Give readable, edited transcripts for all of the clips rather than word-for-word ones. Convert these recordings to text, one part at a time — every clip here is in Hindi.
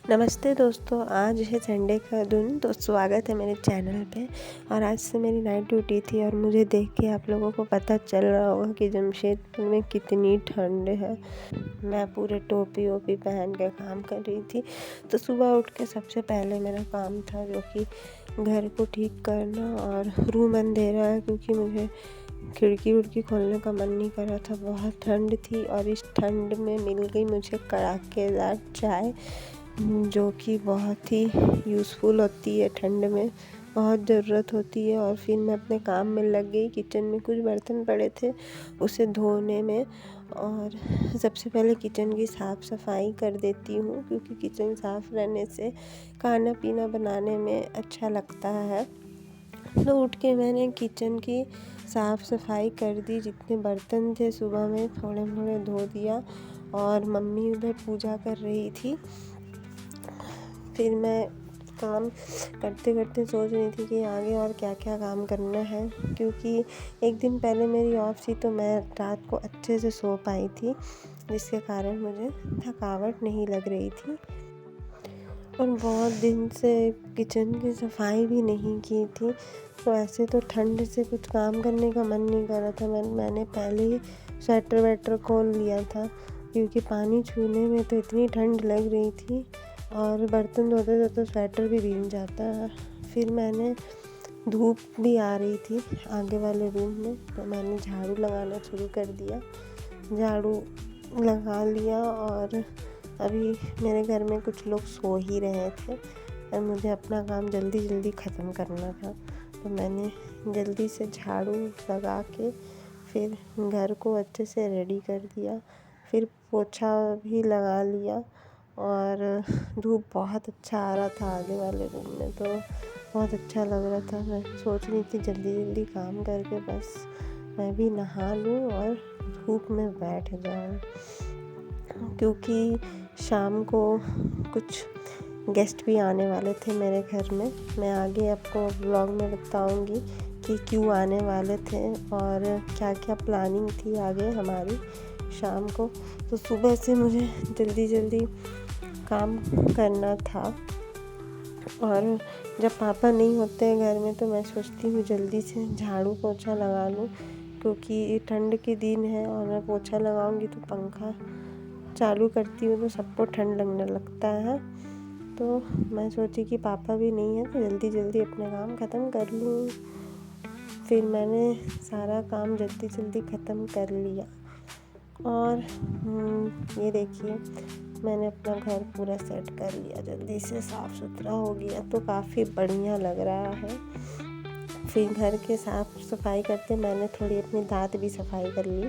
नमस्ते दोस्तों, आज है संडे का दिन। तो स्वागत है मेरे चैनल पे। और आज से मेरी नाइट ड्यूटी थी और मुझे देख के आप लोगों को पता चल रहा होगा कि जमशेदपुर में कितनी ठंड है। मैं पूरे टोपी वोपी पहन के काम कर रही थी। तो सुबह उठ के सबसे पहले मेरा काम था जो कि घर को ठीक करना और रूम अंधेरा है क्योंकि मुझे खिड़की उड़की खोलने का मन नहीं कर रहा था। बहुत ठंड थी और इस ठंड में मिल गई मुझे कड़ाकेदार चाय जो कि बहुत ही यूज़फुल होती है। ठंड में बहुत ज़रूरत होती है। और फिर मैं अपने काम में लग गई। किचन में कुछ बर्तन पड़े थे उसे धोने में, और सबसे पहले किचन की साफ़ सफाई कर देती हूँ क्योंकि किचन साफ़ रहने से खाना पीना बनाने में अच्छा लगता है। तो उठ के मैंने किचन की साफ़ सफाई कर दी। जितने बर्तन थे सुबह में थोड़े थोड़े धो दिया। और मम्मी उधर पूजा कर रही थी। फिर मैं काम करते करते सोच रही थी कि आगे और क्या क्या काम करना है, क्योंकि एक दिन पहले मेरी ऑफ थी तो मैं रात को अच्छे से सो पाई थी, जिसके कारण मुझे थकावट नहीं लग रही थी। और बहुत दिन से किचन की सफाई भी नहीं की थी। तो ऐसे तो ठंड से कुछ काम करने का मन नहीं कर रहा था। मैंने पहले ही स्वेटर वेटर खोल लिया था क्योंकि पानी छूने में तो इतनी ठंड लग रही थी और बर्तन धोते धोते स्वेटर भी भीग जाता है। फिर मैंने धूप भी आ रही थी आगे वाले रूम में, तो मैंने झाड़ू लगाना शुरू कर दिया। झाड़ू लगा लिया और अभी मेरे घर में कुछ लोग सो ही रहे थे और मुझे अपना काम जल्दी जल्दी ख़त्म करना था। तो मैंने जल्दी से झाड़ू लगा के फिर घर को अच्छे से रेडी कर दिया। फिर पोछा भी लगा लिया। और धूप बहुत अच्छा आ रहा था आगे वाले रूम में, तो बहुत अच्छा लग रहा था। मैं सोच रही थी जल्दी जल्दी काम करके बस मैं भी नहा लूँ और धूप में बैठ जाऊँ, क्योंकि शाम को कुछ गेस्ट भी आने वाले थे मेरे घर में। मैं आगे आपको व्लॉग में बताऊंगी कि क्यों आने वाले थे और क्या क्या प्लानिंग थी आगे हमारी शाम को। तो सुबह से मुझे जल्दी जल्दी काम करना था। और जब पापा नहीं होते हैं घर में तो मैं सोचती हूँ जल्दी से झाड़ू पोछा लगा लूँ, क्योंकि ठंड के दिन है और मैं पोछा लगाऊंगी तो पंखा चालू करती हूँ तो सबको ठंड लगने लगता है। तो मैं सोची कि पापा भी नहीं है तो जल्दी जल्दी अपने काम ख़त्म कर लूँ। फिर मैंने सारा काम जल्दी जल्दी ख़त्म कर लिया। और ये देखिए मैंने अपना घर पूरा सेट कर लिया, जल्दी से साफ़ सुथरा हो गया तो काफ़ी बढ़िया लग रहा है। फिर घर के साफ़ सफाई करते मैंने थोड़ी अपनी दाँत भी सफाई कर ली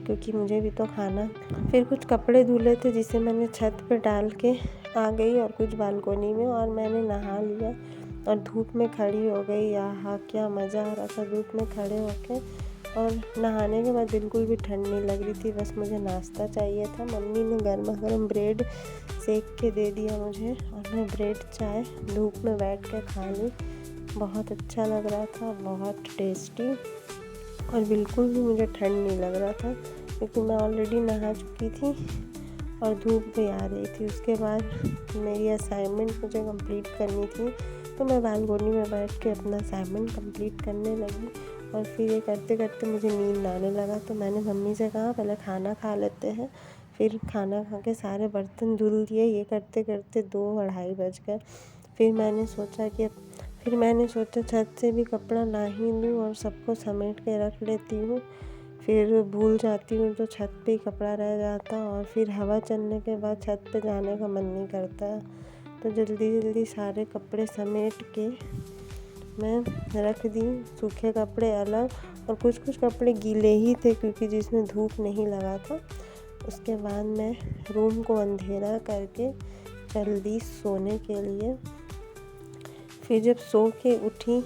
क्योंकि मुझे भी तो खाना। फिर कुछ कपड़े धुले थे जिसे मैंने छत पे डाल के आ गई और कुछ बालकोनी में, और मैंने नहा लिया और धूप में खड़ी हो गई। आहा क्या मज़ा आ रहा था धूप में खड़े होके। और नहाने के बाद बिल्कुल भी ठंड नहीं लग रही थी, बस मुझे नाश्ता चाहिए था। मम्मी ने गर्मा गर्म ब्रेड सेक के दे दिया मुझे और मैं ब्रेड चाय धूप में बैठ के खा ली। बहुत अच्छा लग रहा था, बहुत टेस्टी, और बिल्कुल भी मुझे ठंड नहीं लग रहा था क्योंकि मैं ऑलरेडी नहा चुकी थी और धूप भी आ रही थी। उसके बाद मेरी असाइनमेंट मुझे कंप्लीट करनी थी तो मैं बालकोनी में बैठ के अपना असाइनमेंट कंप्लीट करने लगी। और फिर ये करते करते मुझे नींद आने लगा तो मैंने मम्मी से कहा पहले खाना खा लेते हैं। फिर खाना खा के सारे बर्तन धुल दिए। ये करते करते 2-2:30 बज गए। फिर मैंने सोचा छत से भी कपड़ा ला ही लूँ और सबको समेट के रख लेती हूँ। फिर भूल जाती हूँ तो छत पे ही कपड़ा रह जाता और फिर हवा चलने के बाद छत पे जाने का मन नहीं करता। तो जल्दी जल्दी सारे कपड़े समेट के मैं रख दी, सूखे कपड़े अलग और कुछ कुछ कपड़े गीले ही थे क्योंकि जिसमें धूप नहीं लगा था। उसके बाद मैं रूम को अंधेरा करके जल्दी सोने के लिए। फिर जब सो के उठी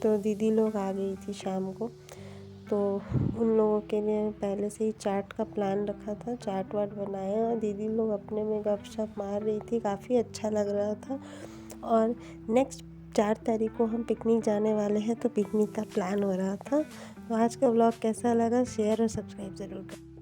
तो दीदी लोग आ गई थी शाम को, तो उन लोगों के लिए पहले से ही चाट का प्लान रखा था। चाट वाट बनाया, दीदी लोग अपने में गपशप मार रही थी, काफ़ी अच्छा लग रहा था। और नेक्स्ट 4 तारीख को हम पिकनिक जाने वाले हैं तो पिकनिक का प्लान हो रहा था। तो आज का व्लॉग कैसा लगा शेयर और सब्सक्राइब ज़रूर करें।